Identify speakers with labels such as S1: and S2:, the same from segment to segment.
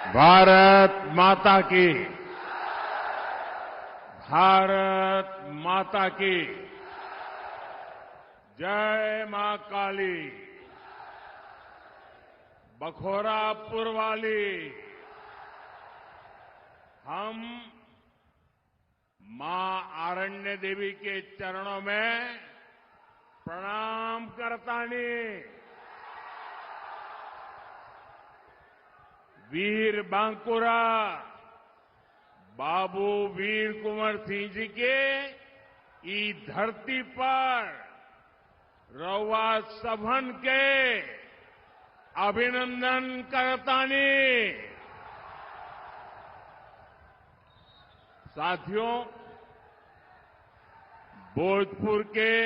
S1: भारत माता की। भारत माता की। जय मां काली। बखोरापुर वाली। हम मां आरण्य देवी के चरणों में प्रणाम करतानी। वीर बांकुरा बाबू वीर कुंवर सिंह जी के ई धरती पर रउआ सभन के अभिनंदन करतानी। साथियों, भोजपुर के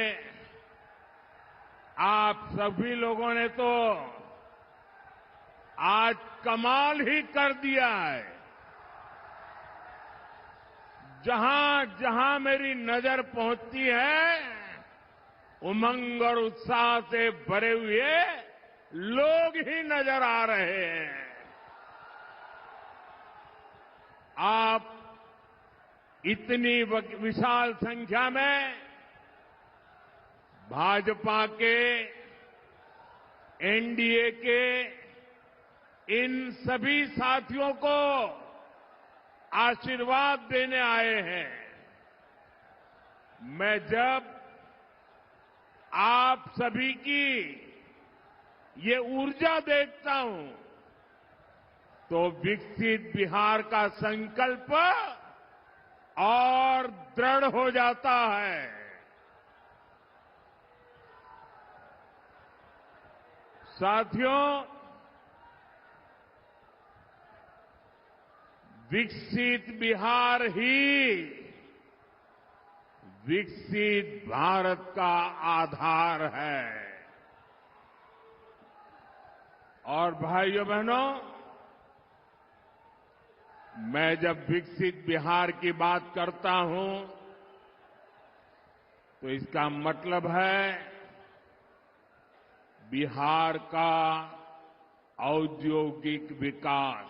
S1: आप सभी लोगों ने तो आज कमाल ही कर दिया है। जहां जहां मेरी नजर पहुंचती है, उमंग और उत्साह से भरे हुए लोग ही नजर आ रहे हैं। आप इतनी विशाल संख्या में भाजपा के, एनडीए के इन सभी साथियों को आशीर्वाद देने आए हैं। मैं जब आप सभी की ये ऊर्जा देखता हूं तो विकसित बिहार का संकल्प और दृढ़ हो जाता है। साथियों, विकसित बिहार ही विकसित भारत का आधार है। और भाइयों बहनों, मैं जब विकसित बिहार की बात करता हूं तो इसका मतलब है बिहार का औद्योगिक विकास,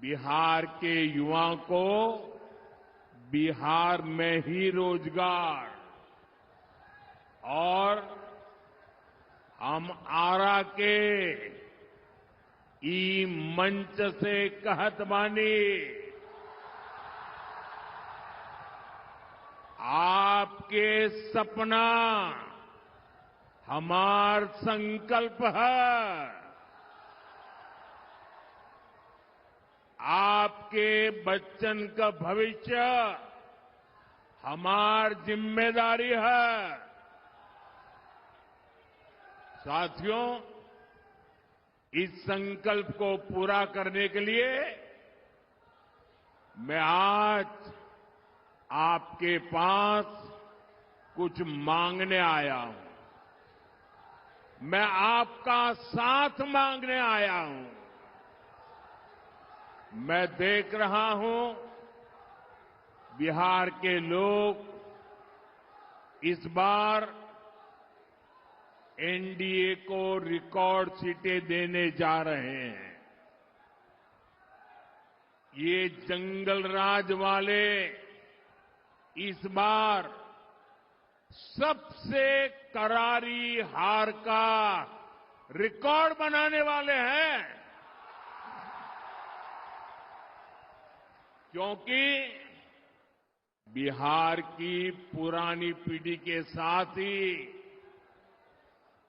S1: बिहार के युवाओं को बिहार में ही रोजगार, और हम आरा के ई मंच से कहत बानी, आपके सपना हमार संकल्प है। आपके बच्चन का भविष्य हमार जिम्मेदारी है। साथियों, इस संकल्प को पूरा करने के लिए मैं आज आपके पास कुछ मांगने आया हूं। मैं आपका साथ मांगने आया हूं। मैं देख रहा हूं बिहार के लोग इस बार एनडीए को रिकॉर्ड सीटें देने जा रहे हैं। ये जंगल राज वाले इस बार सबसे करारी हार का रिकॉर्ड बनाने वाले हैं, क्योंकि बिहार की पुरानी पीढ़ी के साथ ही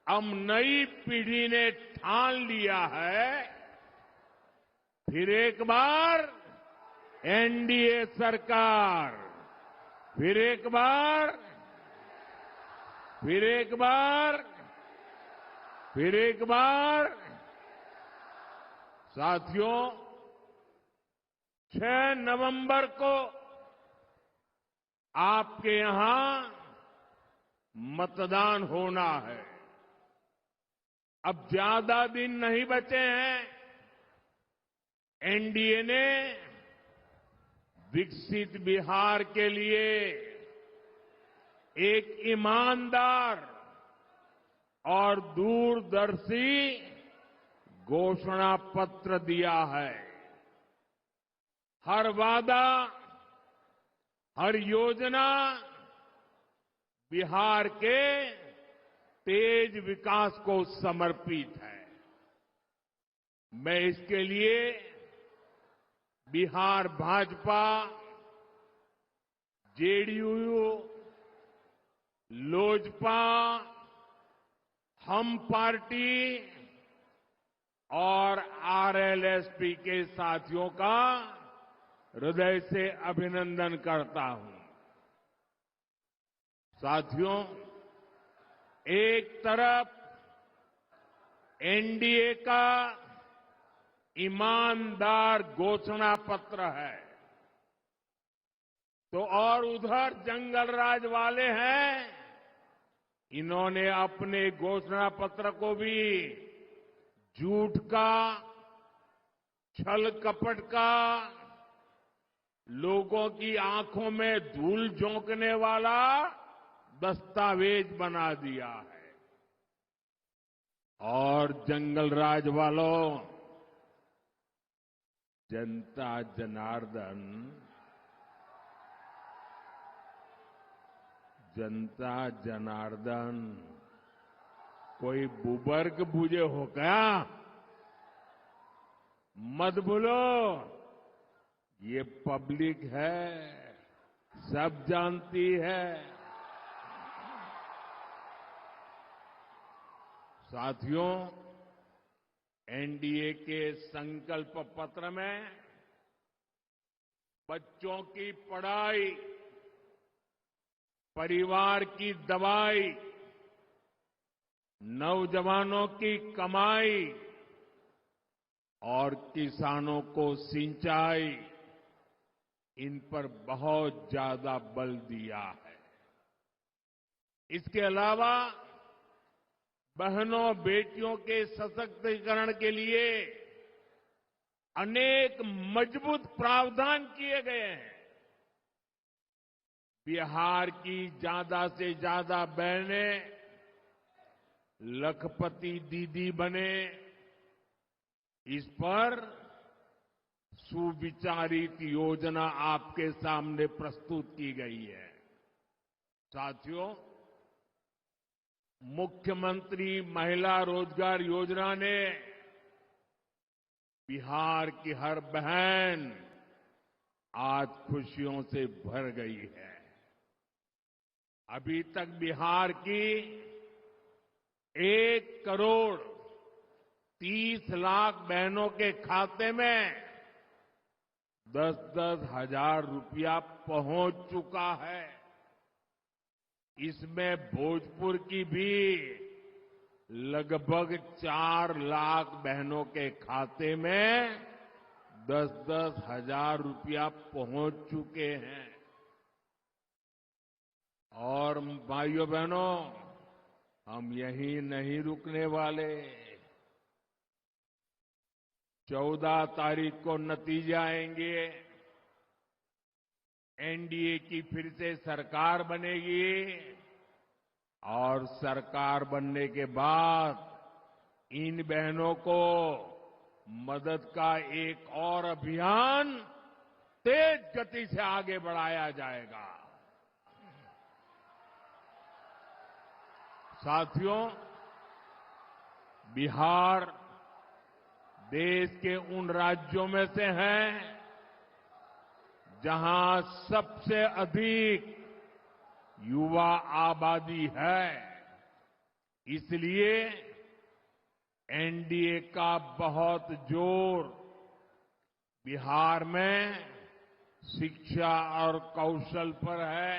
S1: अब नई पीढ़ी ने ठान लिया है, फिर एक बार एनडीए सरकार, फिर एक बार, फिर एक बार, फिर एक बार। साथियों, 6 नवंबर को आपके यहां मतदान होना है। अब ज्यादा दिन नहीं बचे हैं। एनडीए ने विकसित बिहार के लिए एक ईमानदार और दूरदर्शी घोषणा पत्र दिया है। हर वादा, हर योजना बिहार के तेज विकास को समर्पित है। मैं इसके लिए बिहार भाजपा, जेडीयू, लोजपा, हम पार्टी और आरएलएसपी के साथियों का हृदय से अभिनंदन करता हूं। साथियों, एक तरफ एनडीए का ईमानदार घोषणा पत्र है, तो और उधर जंगल राज वाले हैं। इन्होंने अपने घोषणा पत्र को भी झूठ का, छल कपट का, लोगों की आंखों में धूल झोंकने वाला दस्तावेज बना दिया है। और जंगल राज वालों, जनता जनार्दन, जनता जनार्दन कोई बुबर्ग बुझे हो क्या? मत भूलो, ये पब्लिक है, सब जानती है। साथियों, एनडीए के संकल्प पत्र में बच्चों की पढ़ाई, परिवार की दवाई, नौजवानों की कमाई और किसानों को सिंचाई, इन पर बहुत ज्यादा बल दिया है। इसके अलावा बहनों बेटियों के सशक्तिकरण के लिए अनेक मजबूत प्रावधान किए गए हैं। बिहार की ज्यादा से ज्यादा बहनें लखपति दीदी बने, इस पर सुविचारित योजना आपके सामने प्रस्तुत की गई है। साथियों, मुख्यमंत्री महिला रोजगार योजना ने बिहार की हर बहन आज खुशियों से भर गई है। अभी तक बिहार की 1,30,00,000 बहनों के खाते में 10-10 हजार रुपया पहुंच चुका है। इसमें भोजपुर की भी लगभग 4 लाख बहनों के खाते में 10-10 हजार रुपया पहुंच चुके हैं। और भाइयों बहनों, हम यहीं नहीं रुकने वाले। 14 तारीख को नतीजे आएंगे। एनडीए की फिर से सरकार बनेगी और सरकार बनने के बाद इन बहनों को मदद का एक और अभियान तेज गति से आगे बढ़ाया जाएगा। साथियों, बिहार देश के उन राज्यों में से है जहां सबसे अधिक युवा आबादी है। इसलिए एनडीए का बहुत जोर बिहार में शिक्षा और कौशल पर है।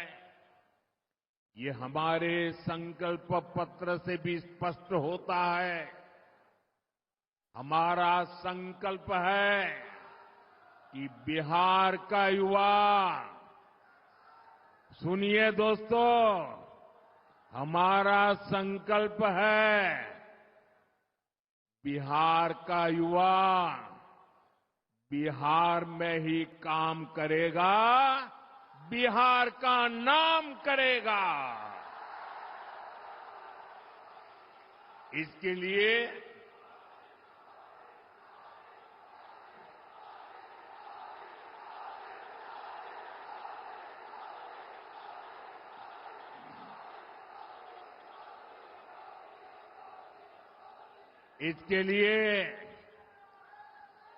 S1: ये हमारे संकल्प पत्र से भी स्पष्ट होता है। हमारा संकल्प है कि बिहार का युवा, सुनिए दोस्तों, हमारा संकल्प है बिहार का युवा बिहार में ही काम करेगा, बिहार का नाम करेगा। इसके लिए इसके लिए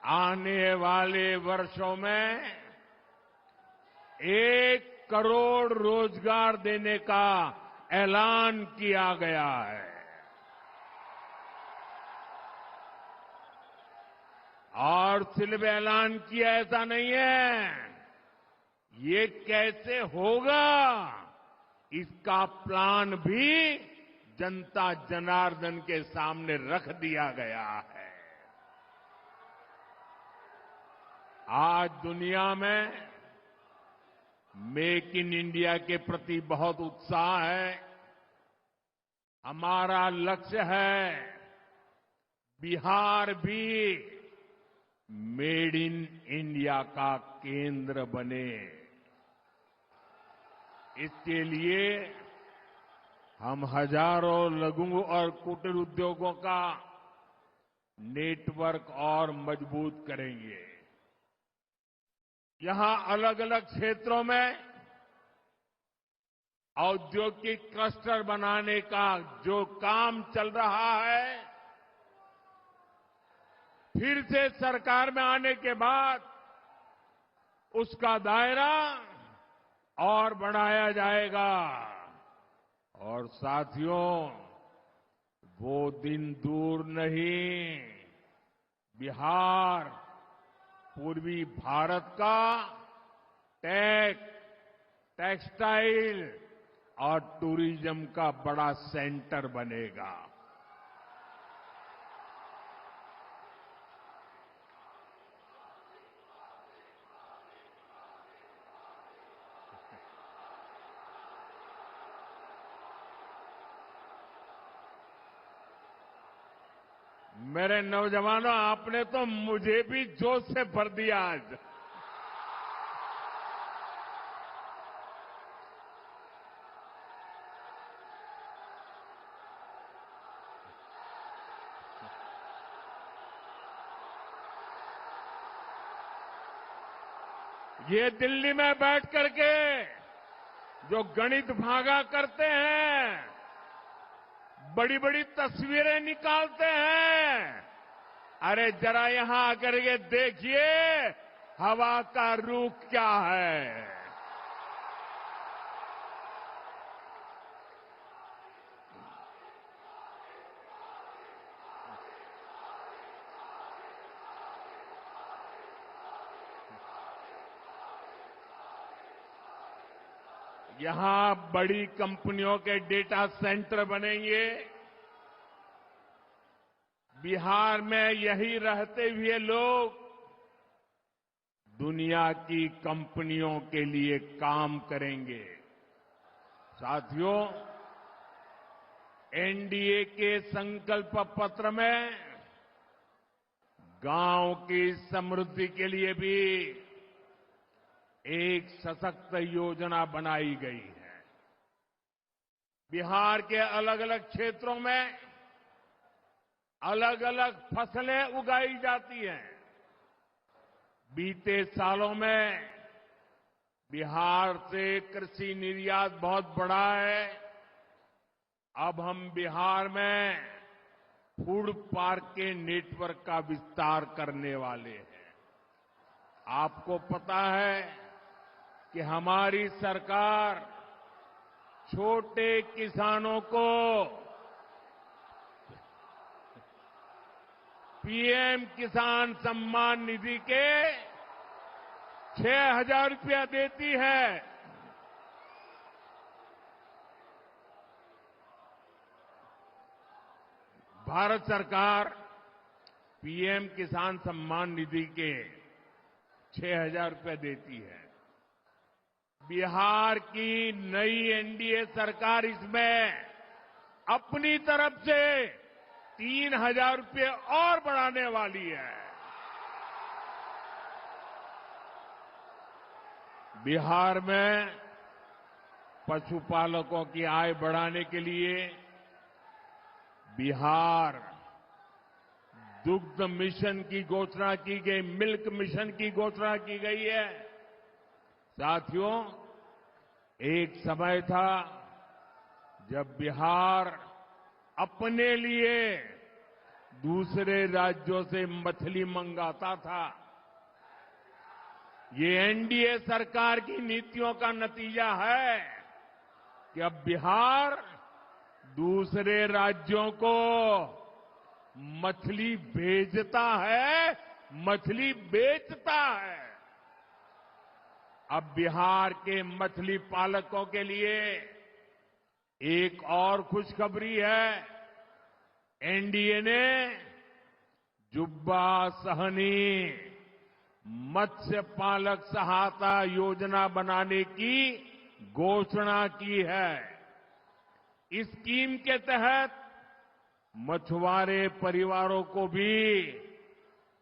S1: आने वाले वर्षों में 1 करोड़ रोजगार देने का ऐलान किया गया है। और सिर्फ ऐलान किया ऐसा नहीं है, ये कैसे होगा इसका प्लान भी जनता जनार्दन के सामने रख दिया गया है। आज दुनिया में मेक इन इंडिया के प्रति बहुत उत्साह है। हमारा लक्ष्य है बिहार भी मेड इन इंडिया का केंद्र बने। इसके लिए हम हजारों लघु और कुटीर उद्योगों का नेटवर्क और मजबूत करेंगे। यहां अलग अलग क्षेत्रों में औद्योगिक क्लस्टर बनाने का जो काम चल रहा है, फिर से सरकार में आने के बाद उसका दायरा और बढ़ाया जाएगा। और साथियों, वो दिन दूर नहीं, बिहार पूर्वी भारत का टेक्सटाइल और टूरिज्म का बड़ा सेंटर बनेगा। मेरे नौजवानों, आपने तो मुझे भी जोश से भर दिया आज। ये दिल्ली में बैठ करके जो गणित भागा करते हैं, बड़ी बड़ी तस्वीरें निकालते हैं, अरे जरा यहां आकर के देखिए हवा का रुख क्या है। यहां बड़ी कंपनियों के डेटा सेंटर बनेंगे। बिहार में यही रहते हुए लोग दुनिया की कंपनियों के लिए काम करेंगे। साथियों, एनडीए के संकल्प पत्र में गांव की समृद्धि के लिए भी एक सशक्त योजना बनाई गई है। बिहार के अलग अलग क्षेत्रों में अलग अलग फसलें उगाई जाती हैं। बीते सालों में बिहार से कृषि निर्यात बहुत बढ़ा है। अब हम बिहार में फूड पार्क के नेटवर्क का विस्तार करने वाले हैं। आपको पता है कि हमारी सरकार छोटे किसानों को पीएम किसान सम्मान निधि के 6,000 रुपया देती है। भारत सरकार पीएम किसान सम्मान निधि के 6,000 रुपये देती है। बिहार की नई एनडीए सरकार इसमें अपनी तरफ से 3,000 रुपये और बढ़ाने वाली है। बिहार में पशुपालकों की आय बढ़ाने के लिए बिहार दुग्ध मिशन की घोषणा की गई, मिल्क मिशन की घोषणा की गई है। साथियों, एक समय था जब बिहार अपने लिए दूसरे राज्यों से मछली मंगाता था। ये एनडीए सरकार की नीतियों का नतीजा है कि अब बिहार दूसरे राज्यों को मछली भेजता है, मछली बेचता है। अब बिहार के मछली पालकों के लिए एक और खुशखबरी है। एनडीए ने जुब्बा सहनी मत्स्य पालक सहायता योजना बनाने की घोषणा की है। इस स्कीम के तहत मछुआरे परिवारों को भी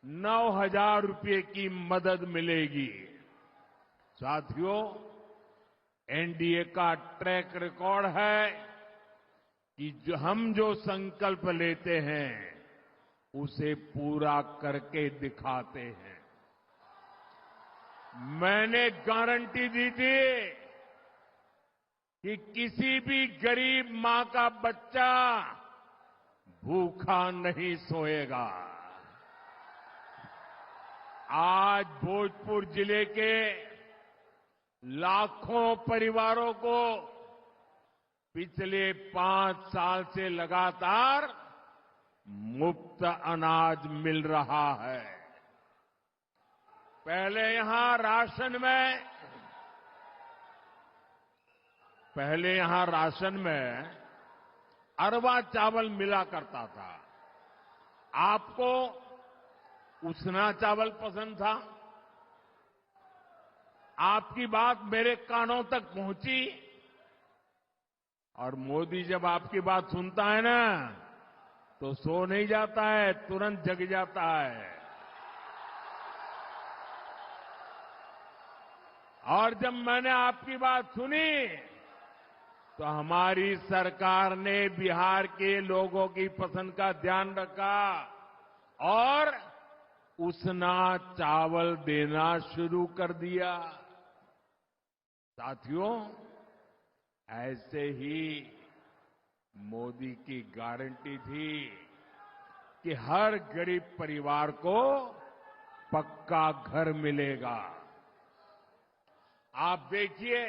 S1: 9,000 रुपये की मदद मिलेगी। साथियों, एनडीए का ट्रैक रिकॉर्ड है कि हम जो संकल्प लेते हैं उसे पूरा करके दिखाते हैं। मैंने गारंटी दी थी कि किसी भी गरीब मां का बच्चा भूखा नहीं सोएगा। आज भोजपुर जिले के लाखों परिवारों को पिछले 5 साल से लगातार मुफ्त अनाज मिल रहा है। पहले यहां राशन में अरवा चावल मिला करता था। आपको उसना चावल पसंद था। आपकी बात मेरे कानों तक पहुंची और मोदी जब आपकी बात सुनता है ना तो सो नहीं जाता है, तुरंत जग जाता है। और जब मैंने आपकी बात सुनी तो हमारी सरकार ने बिहार के लोगों की पसंद का ध्यान रखा और उसना चावल देना शुरू कर दिया। साथियों, ऐसे ही मोदी की गारंटी थी कि हर गरीब परिवार को पक्का घर मिलेगा। आप देखिए,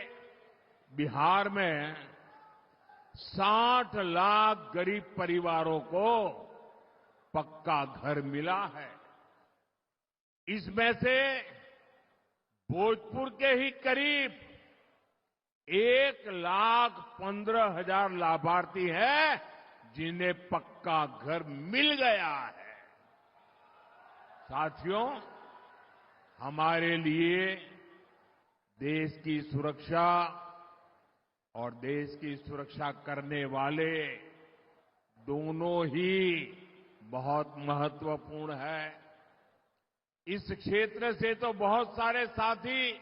S1: बिहार में 60 लाख गरीब परिवारों को पक्का घर मिला है। इसमें से भोजपुर के ही करीब 1,15,000 लाभार्थी हैं जिन्हें पक्का घर मिल गया है। साथियों, हमारे लिए देश की सुरक्षा और देश की सुरक्षा करने वाले दोनों ही बहुत महत्वपूर्ण है। इस क्षेत्र से तो बहुत सारे साथी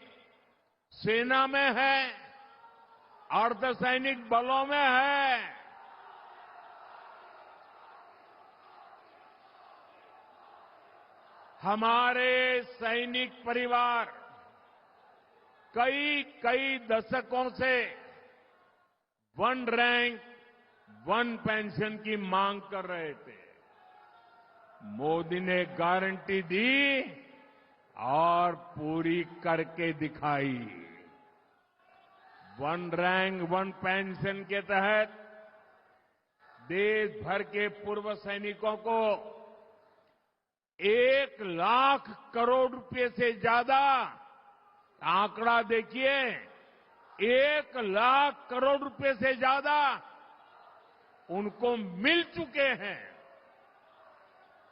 S1: सेना में हैं, अर्धसैनिक बलों में है। हमारे सैनिक परिवार कई दशकों से 1 रैंक 1 पेंशन की मांग कर रहे थे। मोदी ने गारंटी दी और पूरी करके दिखाई। 1 रैंक 1 पेंशन के तहत देश भर के पूर्व सैनिकों को 1 लाख करोड़ रुपए से ज्यादा, आंकड़ा देखिए, 1 लाख करोड़ रुपए से ज्यादा उनको मिल चुके हैं।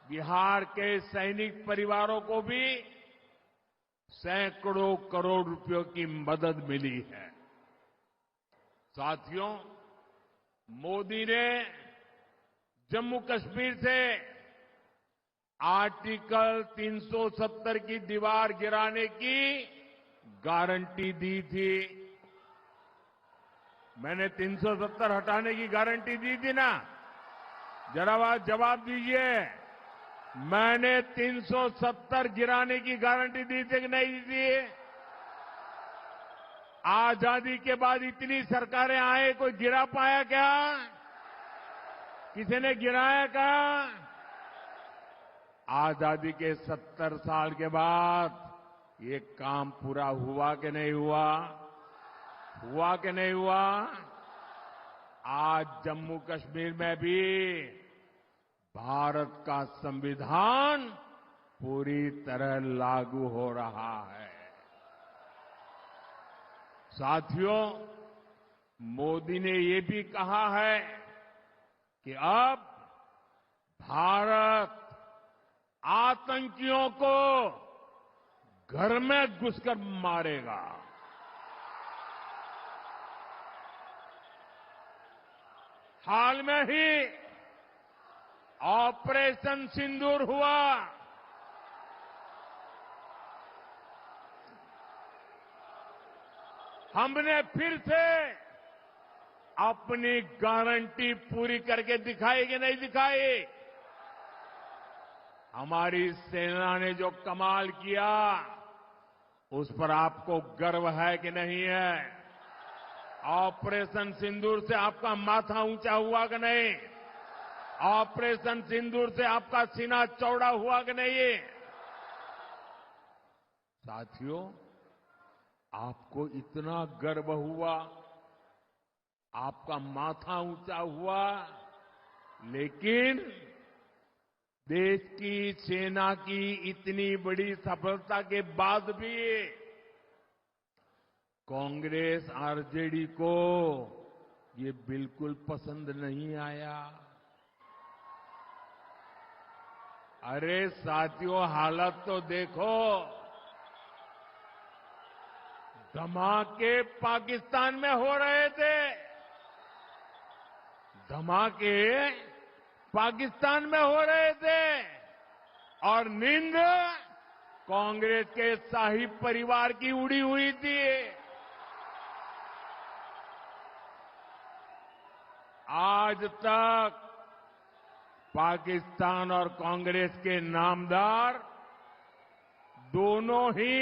S1: बिहार के सैनिक परिवारों को भी सैकड़ों करोड़ रुपयों की मदद मिली है। साथियों, मोदी ने जम्मू कश्मीर से आर्टिकल 370 की दीवार गिराने की गारंटी दी थी। मैंने 370 हटाने की गारंटी दी थी ना? जरा जवाब दीजिए। मैंने 370 गिराने की गारंटी दी थी कि नहीं दी थी? आजादी के बाद इतनी सरकारें आए, कोई गिरा पाया क्या? किसी ने गिराया क्या? आजादी के 70 साल के बाद ये काम पूरा हुआ कि नहीं हुआ? हुआ कि नहीं हुआ? आज जम्मू कश्मीर में भी भारत का संविधान पूरी तरह लागू हो रहा है। साथियों, मोदी ने ये भी कहा है कि अब भारत आतंकियों को घर में घुसकर मारेगा। हाल में ही ऑपरेशन सिंदूर हुआ। हमने फिर से अपनी गारंटी पूरी करके दिखाई कि नहीं दिखाई? हमारी सेना ने जो कमाल किया उस पर आपको गर्व है कि नहीं है? ऑपरेशन सिंदूर से आपका माथा ऊंचा हुआ कि नहीं? ऑपरेशन सिंदूर से आपका सीना चौड़ा हुआ कि नहीं? साथियों, आपको इतना गर्व हुआ, आपका माथा ऊंचा हुआ, लेकिन देश की सेना की इतनी बड़ी सफलता के बाद भी कांग्रेस आरजेडी को ये बिल्कुल पसंद नहीं आया। अरे साथियों, हालत तो देखो। धमाके पाकिस्तान में हो रहे थे। धमाके पाकिस्तान में हो रहे थे और नींद कांग्रेस के शाही परिवार की उड़ी हुई थी। आज तक पाकिस्तान और कांग्रेस के नामदार दोनों ही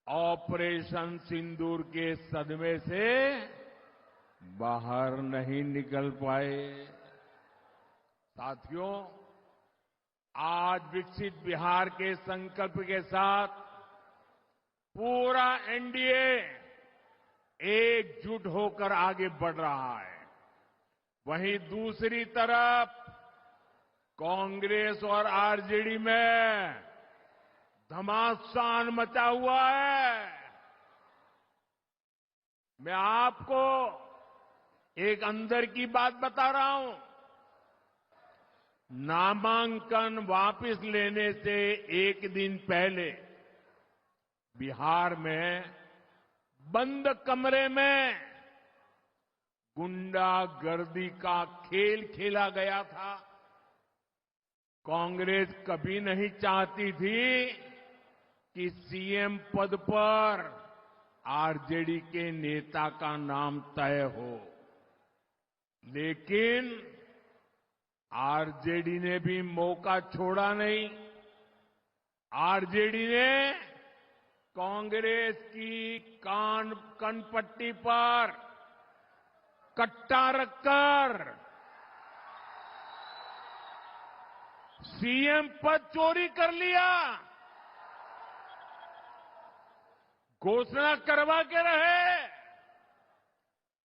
S1: ऑपरेशन सिंदूर के सदमे से बाहर नहीं निकल पाए। साथियों, आज विकसित बिहार के संकल्प के साथ पूरा एनडीए एकजुट होकर आगे बढ़ रहा है। वहीं दूसरी तरफ कांग्रेस और आरजेडी में घमासान मचा हुआ है। मैं आपको एक अंदर की बात बता रहा हूं। नामांकन वापस लेने से एक दिन पहले बिहार में बंद कमरे में गुंडागर्दी का खेल खेला गया था। कांग्रेस कभी नहीं चाहती थी कि सीएम पद पर आरजेडी के नेता का नाम तय हो, लेकिन आरजेडी ने भी मौका छोड़ा नहीं। आरजेडी ने कांग्रेस की कनपट्टी पर कट्टा रखकर सीएम पद चोरी कर लिया। घोषणा करवा के रहे,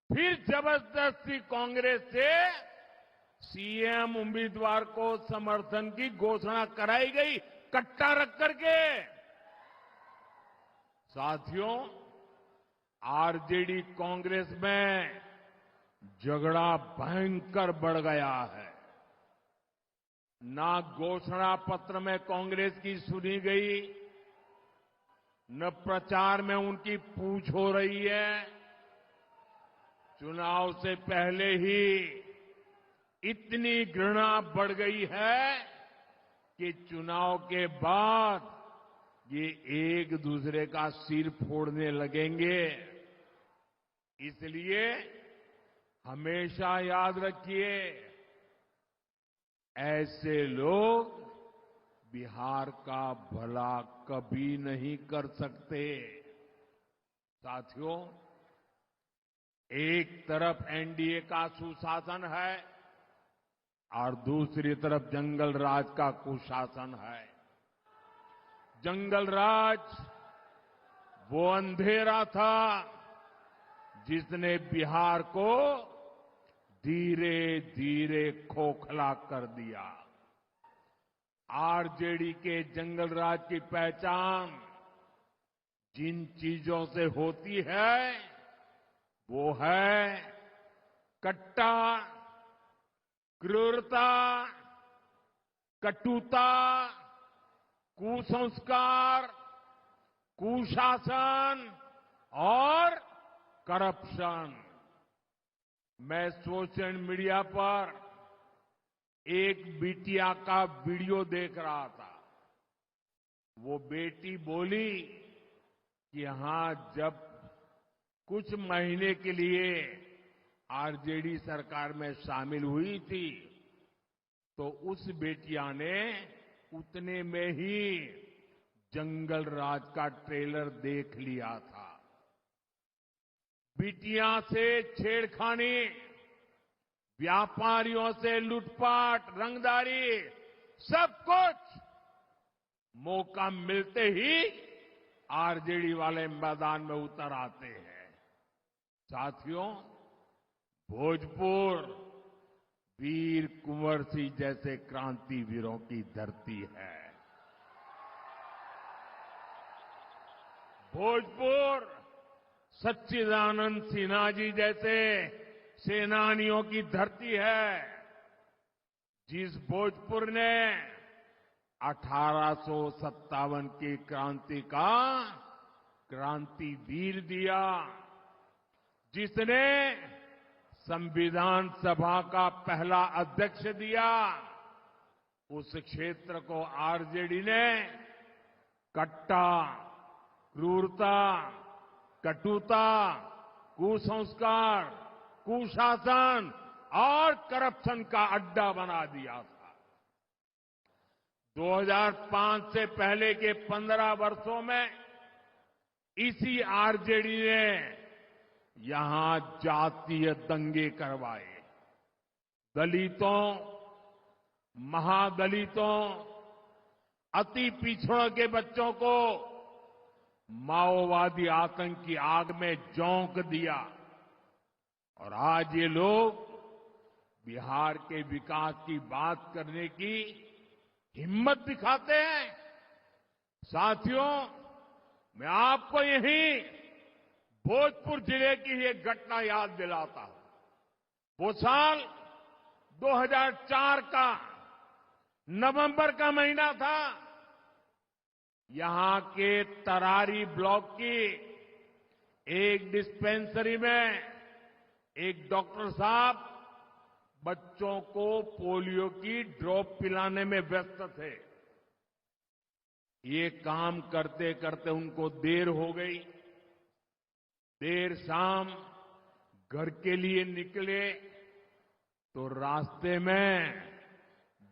S1: फिर जबरदस्ती कांग्रेस से सीएम उम्मीदवार को समर्थन की घोषणा कराई गई, कट्टा रख करके। साथियों, आरजेडी कांग्रेस में झगड़ा भयंकर बढ़ गया है। ना घोषणा पत्र में कांग्रेस की सुनी गई, न प्रचार में उनकी पूछ हो रही है। चुनाव से पहले ही इतनी घृणा बढ़ गई है कि चुनाव के बाद ये एक दूसरे का सिर फोड़ने लगेंगे। इसलिए हमेशा याद रखिए, ऐसे लोग बिहार का भला कभी नहीं कर सकते। साथियों, एक तरफ एनडीए का सुशासन है, और दूसरी तरफ जंगल राज का कुशासन है। जंगल राज वो अंधेरा था जिसने बिहार को धीरे धीरे खोखला कर दिया। आरजेडी के जंगल राज की पहचान जिन चीजों से होती है वो है कट्टा, क्रूरता, कटुता, कुसंस्कार, कुशासन और करप्शन। मैं सोशल मीडिया पर एक बिटिया का वीडियो देख रहा था। वो बेटी बोली कि हां, जब कुछ महीने के लिए आरजेडी सरकार में शामिल हुई थी तो उस बेटिया ने उतने में ही जंगल राज का ट्रेलर देख लिया था। बिटिया से छेड़खानी, व्यापारियों से लूटपाट, रंगदारी, सब कुछ मौका मिलते ही आरजेडी वाले मैदान में उतर आते हैं। साथियों, भोजपुर वीर कुंवर सिंह जैसे क्रांतिवीरों की धरती है। भोजपुर सच्चिदानंद सिन्हा जी जैसे सेनानियों की धरती है। जिस भोजपुर ने 1857 की क्रांति का क्रांतिवीर दिया, जिसने संविधान सभा का पहला अध्यक्ष दिया, उस क्षेत्र को आरजेडी ने कट्टा, क्रूरता, कटुता, कुसंस्कार, कुशासन और करप्शन का अड्डा बना दिया था। 2005 से पहले के 15 वर्षों में इसी आरजेडी ने यहां जातीय दंगे करवाए। दलितों, महादलितों, अति पिछड़ों के बच्चों को माओवादी आतंक की आग में झोंक दिया। और आज ये लोग बिहार के विकास की बात करने की हिम्मत दिखाते हैं। साथियों, मैं आपको यही भोजपुर जिले की एक घटना याद दिलाता हूं। वो साल 2004 का नवंबर का महीना था। यहां के तरारी ब्लॉक की एक डिस्पेंसरी में एक डॉक्टर साहब बच्चों को पोलियो की ड्रॉप पिलाने में व्यस्त थे। ये काम करते करते उनको देर हो गई। देर शाम घर के लिए निकले तो रास्ते में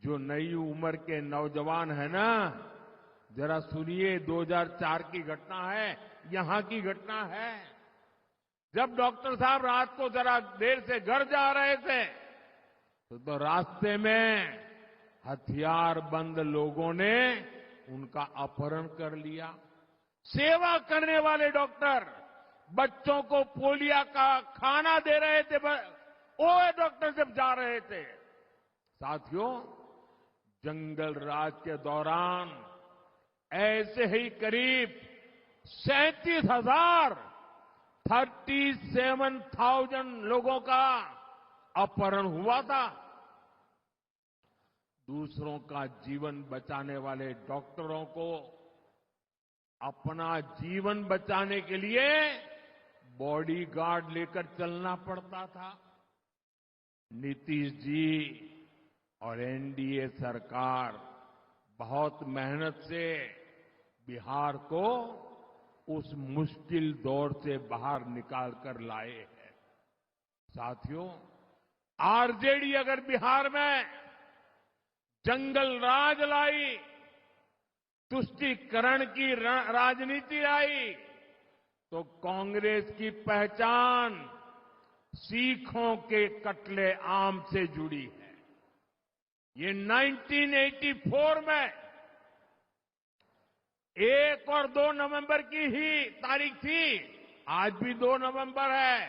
S1: जो नई उम्र के नौजवान है ना, जरा सुनिए, 2004 की घटना है, यहां की घटना है। जब डॉक्टर साहब रात को जरा देर से घर जा रहे थे तो रास्ते में हथियारबंद लोगों ने उनका अपहरण कर लिया। सेवा करने वाले डॉक्टर बच्चों को पोलियो का खाना दे रहे थे, वो डॉक्टर जब जा रहे थे। साथियों, जंगल राज के दौरान ऐसे ही करीब 37,000 लोगों का अपहरण हुआ था। दूसरों का जीवन बचाने वाले डॉक्टरों को अपना जीवन बचाने के लिए बॉडीगार्ड लेकर चलना पड़ता था। नीतीश जी और एनडीए सरकार बहुत मेहनत से बिहार को उस मुश्किल दौर से बाहर निकाल कर लाए हैं। साथियों, आरजेडी अगर बिहार में जंगल राज लाई, तुष्टीकरण की राजनीति आई, तो कांग्रेस की पहचान सीखों के कत्ले आम से जुड़ी है। ये 1984 में 1 और 2 नवंबर की ही तारीख थी। आज भी 2 नवंबर है।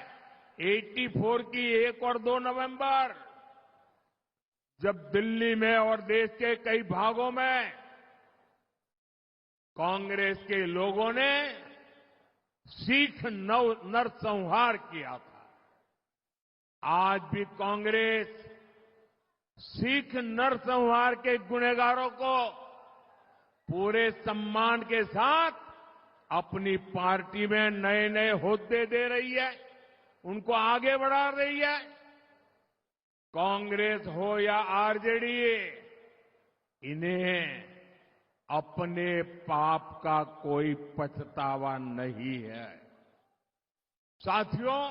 S1: 84 की 1 और 2 नवंबर, जब दिल्ली में और देश के कई भागों में कांग्रेस के लोगों ने सिख नरसंहार किया था। आज भी कांग्रेस सिख नरसंहार के गुनहगारों को पूरे सम्मान के साथ अपनी पार्टी में नए नए ओहदे दे रही है, उनको आगे बढ़ा रही है। कांग्रेस हो या आरजेडी, इन्हें अपने पाप का कोई पछतावा नहीं है। साथियों,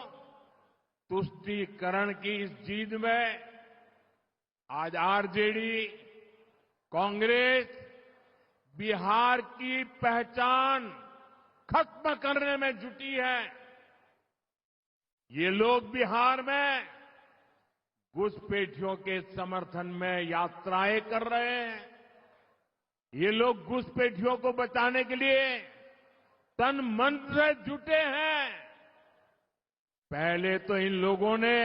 S1: तुष्टीकरण की इस जीत में आज आरजेडी, कांग्रेस बिहार की पहचान खत्म करने में जुटी है। ये लोग बिहार में घुसपैठियों के समर्थन में यात्राएं कर रहे हैं। ये लोग घुसपैठियों को बचाने के लिए तन मन से जुटे हैं। पहले तो इन लोगों ने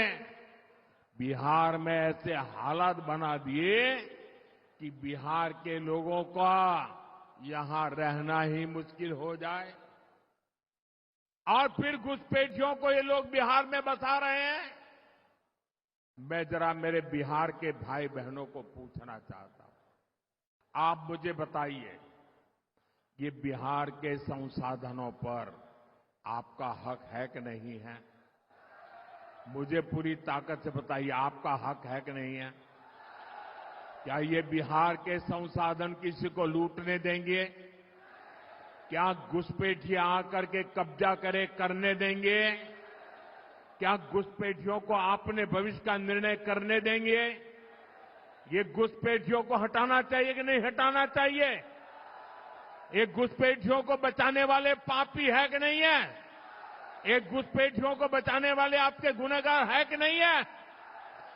S1: बिहार में ऐसे हालात बना दिए कि बिहार के लोगों का यहां रहना ही मुश्किल हो जाए, और फिर घुसपैठियों को ये लोग बिहार में बसा रहे हैं। मैं जरा मेरे बिहार के भाई बहनों को पूछना चाहता हूं, आप मुझे बताइए, ये बिहार के संसाधनों पर आपका हक है कि नहीं है? मुझे पूरी ताकत से बताइए, आपका हक है कि नहीं है? क्या ये बिहार के संसाधन किसी को लूटने देंगे? क्या घुसपैठिया आकर के कब्जा करने देंगे? क्या घुसपैठियों को अपने भविष्य का निर्णय करने देंगे? ये घुसपैठियों को हटाना चाहिए कि नहीं हटाना चाहिए? ये घुसपैठियों को बचाने वाले पापी है कि नहीं है? ये घुसपैठियों को बचाने वाले आपके गुनहगार है कि नहीं है?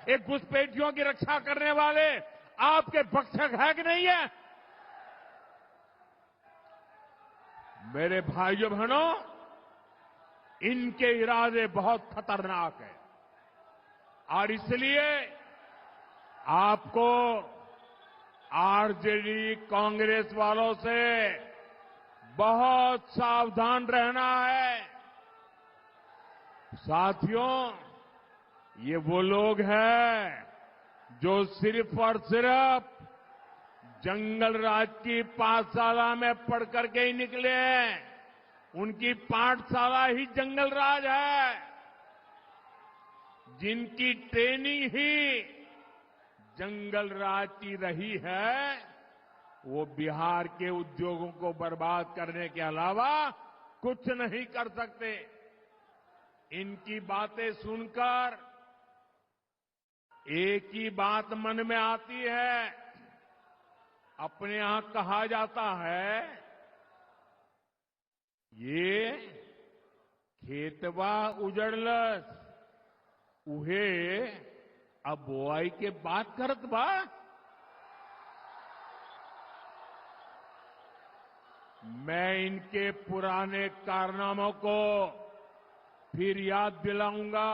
S1: ये घुसपैठियों की रक्षा करने वाले आपके भक्षक है कि नहीं है? मेरे भाइयों बहनों, इनके इरादे बहुत खतरनाक हैं, और इसलिए आपको आरजेडी कांग्रेस वालों से बहुत सावधान रहना है। साथियों, ये वो लोग हैं जो सिर्फ और सिर्फ जंगल राज की पाठशाला में पढ़ करके ही निकले हैं। उनकी पाठशाला ही जंगल राज है। जिनकी ट्रेनिंग ही जंगल राज की रही है, वो बिहार के उद्योगों को बर्बाद करने के अलावा कुछ नहीं कर सकते। इनकी बातें सुनकर एक ही बात मन में आती है। अपने यहां कहा जाता है, ये खेतवा उजड़लस, उहे अब बोआई के बात करत बा। मैं इनके पुराने कारनामों को फिर याद दिलाऊंगा।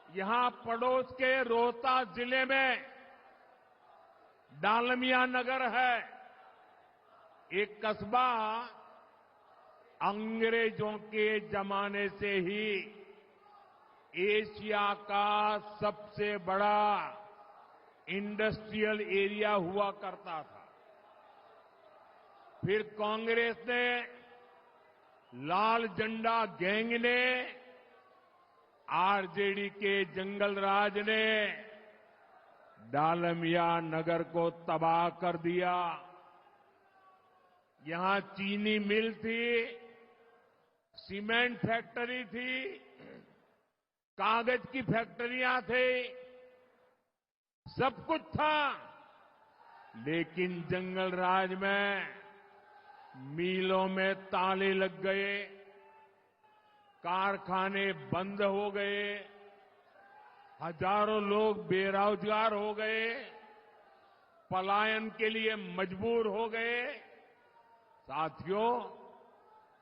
S1: यहां पड़ोस के रोहतास जिले में डालमिया नगर है, एक कस्बा अंग्रेजों के जमाने से ही एशिया का सबसे बड़ा इंडस्ट्रियल एरिया हुआ करता था। फिर कांग्रेस ने, लाल झंडा गैंग ने, आरजेडी के जंगल राज ने डालमिया नगर को तबाह कर दिया। यहां चीनी मिल थी, सीमेंट फैक्ट्री थी, कागज की फैक्ट्रियां थी, सब कुछ था। लेकिन जंगल राज में मिलों में ताले लग गए, कारखाने बंद हो गए, हजारों लोग बेरोजगार हो गए, पलायन के लिए मजबूर हो गए। साथियों,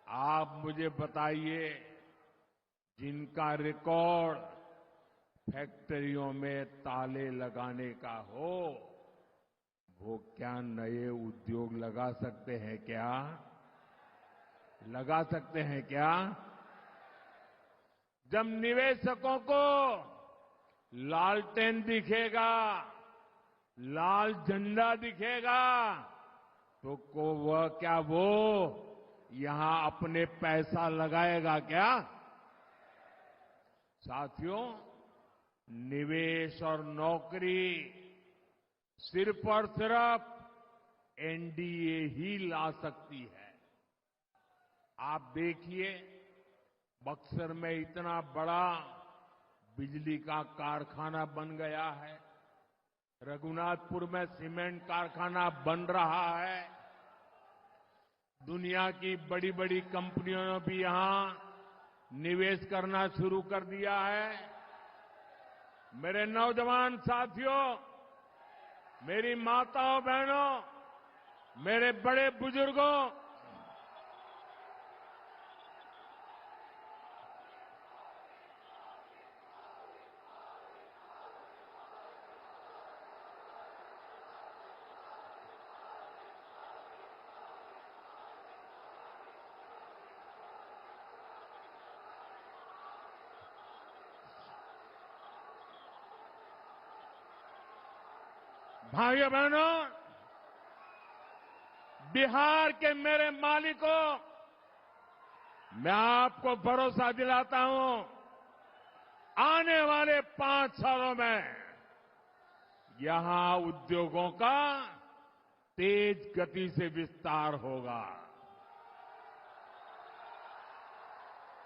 S1: आप मुझे बताइए, जिनका रिकॉर्ड फैक्ट्रियों में ताले लगाने का हो, वो क्या नए उद्योग लगा सकते हैं क्या? लगा सकते हैं क्या? जब निवेशकों को लालटेन दिखेगा, लाल झंडा दिखेगा, तो वो यहां अपने पैसा लगाएगा क्या? साथियों, निवेश और नौकरी सिर्फ और सिर्फ एनडीए ही ला सकती है। आप देखिए, बक्सर में इतना बड़ा बिजली का कारखाना बन गया है, रघुनाथपुर में सीमेंट कारखाना बन रहा है, दुनिया की बड़ी बड़ी कंपनियों ने भी यहां निवेश करना शुरू कर दिया है। मेरे नौजवान साथियों, मेरी माताओं बहनों, मेरे बड़े बुजुर्गों, भाइयों बहनों, बिहार के मेरे मालिकों, मैं आपको भरोसा दिलाता हूं, आने वाले 5 सालों में यहां उद्योगों का तेज गति से विस्तार होगा।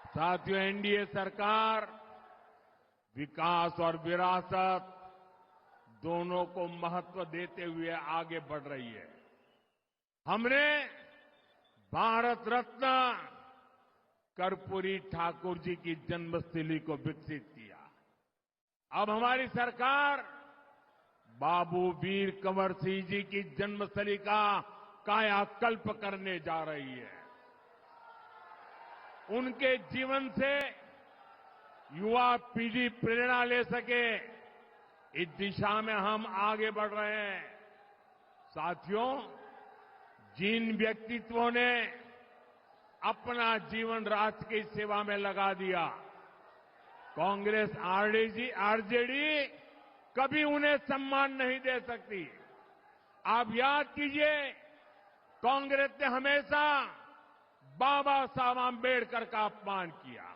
S1: साथियों, एनडीए सरकार विकास और विरासत दोनों को महत्व देते हुए आगे बढ़ रही है। हमने भारत रत्न कर्पूरी ठाकुर जी की जन्मस्थली को विकसित किया। अब हमारी सरकार बाबू वीर कंवर सिंह जी की जन्मस्थली का कायाकल्प करने जा रही है। उनके जीवन से युवा पीढ़ी प्रेरणा ले सके, इस दिशा में हम आगे बढ़ रहे हैं। साथियों, जिन व्यक्तित्वों ने अपना जीवन राष्ट्र की सेवा में लगा दिया, कांग्रेस आरजेडी कभी उन्हें सम्मान नहीं दे सकती। आप याद कीजिए, कांग्रेस ने हमेशा बाबा साहब आंबेडकर का अपमान किया,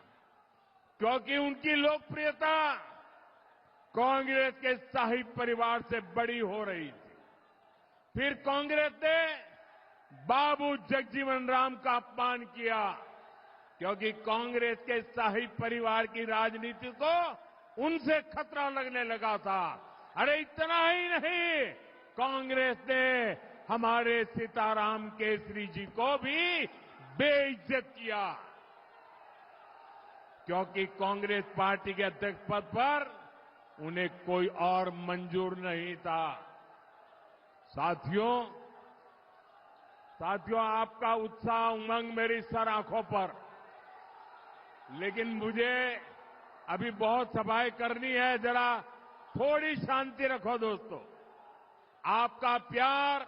S1: क्योंकि उनकी लोकप्रियता कांग्रेस के शाही परिवार से बड़ी हो रही थी। फिर कांग्रेस ने बाबू जगजीवन राम का अपमान किया, क्योंकि कांग्रेस के शाही परिवार की राजनीति को उनसे खतरा लगने लगा था। अरे इतना ही नहीं, कांग्रेस ने हमारे सीताराम केसरी जी को भी बेइज्जत किया, क्योंकि कांग्रेस पार्टी के अध्यक्ष पद पर उन्हें कोई और मंजूर नहीं था। साथियों, आपका उत्साह उमंग मेरी सर आंखों पर, लेकिन मुझे अभी बहुत सभाएं करनी है। जरा थोड़ी शांति रखो दोस्तों। आपका प्यार,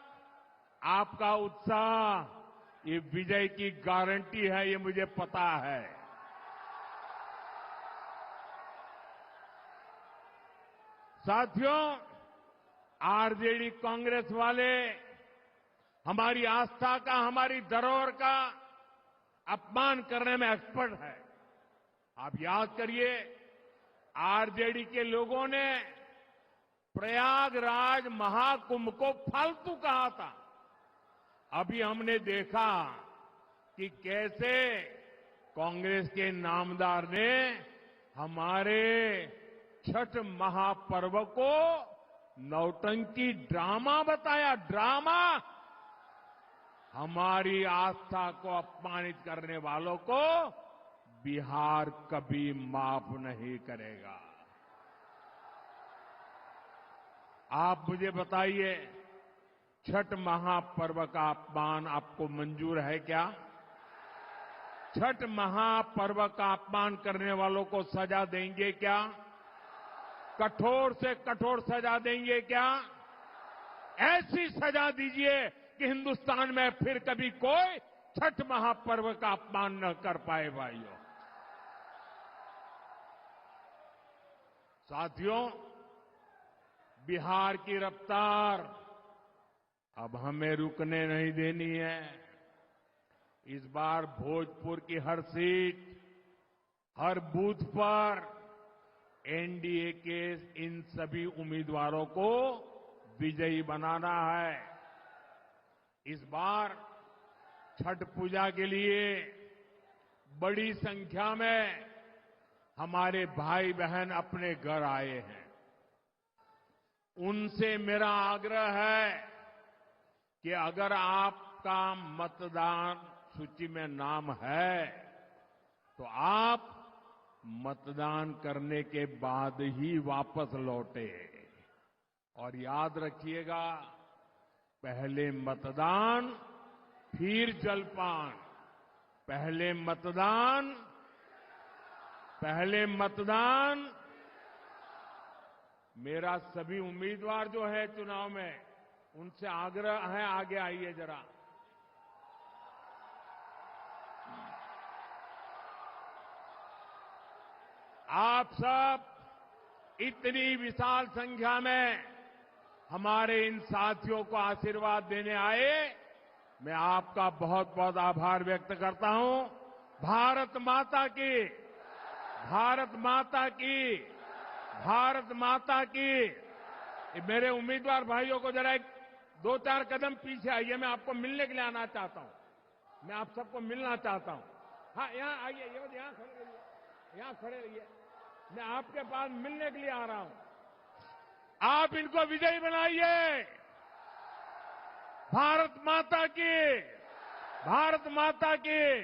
S1: आपका उत्साह ये विजय की गारंटी है, ये मुझे पता है। साथियों, आरजेडी कांग्रेस वाले हमारी आस्था का, हमारी धरोहर का अपमान करने में एक्सपर्ट है। आप याद करिए, आरजेडी के लोगों ने प्रयागराज महाकुंभ को फालतू कहा था। अभी हमने देखा कि कैसे कांग्रेस के नामदार ने हमारे छठ महापर्व को नौटंकी ड्रामा बताया। ड्रामा। हमारी आस्था को अपमानित करने वालों को बिहार कभी माफ नहीं करेगा। आप मुझे बताइए, छठ महापर्व का अपमान आपको मंजूर है क्या? छठ महापर्व का अपमान करने वालों को सजा देंगे क्या? कठोर से कठोर सजा देंगे क्या? ऐसी सजा दीजिए कि हिंदुस्तान में फिर कभी कोई छठ महापर्व का अपमान न कर पाए। भाइयों, साथियों, बिहार की रफ्तार अब हमें रुकने नहीं देनी है। इस बार भोजपुर की हर सीट, हर बूथ पर एनडीए के इन सभी उम्मीदवारों को विजयी बनाना है। इस बार छठ पूजा के लिए बड़ी संख्या में हमारे भाई बहन अपने घर आए हैं। उनसे मेरा आग्रह है कि अगर आपका मतदान सूची में नाम है तो आप मतदान करने के बाद ही वापस लौटे। और याद रखिएगा, पहले मतदान फिर जलपान। पहले मतदान, पहले मतदान। मेरा सभी उम्मीदवार जो है चुनाव में, उनसे आग्रह है, आगे आइए जरा। आप सब इतनी विशाल संख्या में हमारे इन साथियों को आशीर्वाद देने आए, मैं आपका बहुत बहुत आभार व्यक्त करता हूं। भारत माता की, भारत माता की, भारत माता की। मेरे उम्मीदवार भाइयों को जरा एक 2-4 कदम पीछे आइए, मैं आपको मिलने के लिए आना चाहता हूं। मैं आप सबको मिलना चाहता हूं। हाँ, यहां आइए, यहां खड़े रहिए, यहां खड़े रहिए। मैं आपके पास मिलने के लिए आ रहा हूं। आप इनको विजयी बनाइए। भारत माता की, भारत माता की।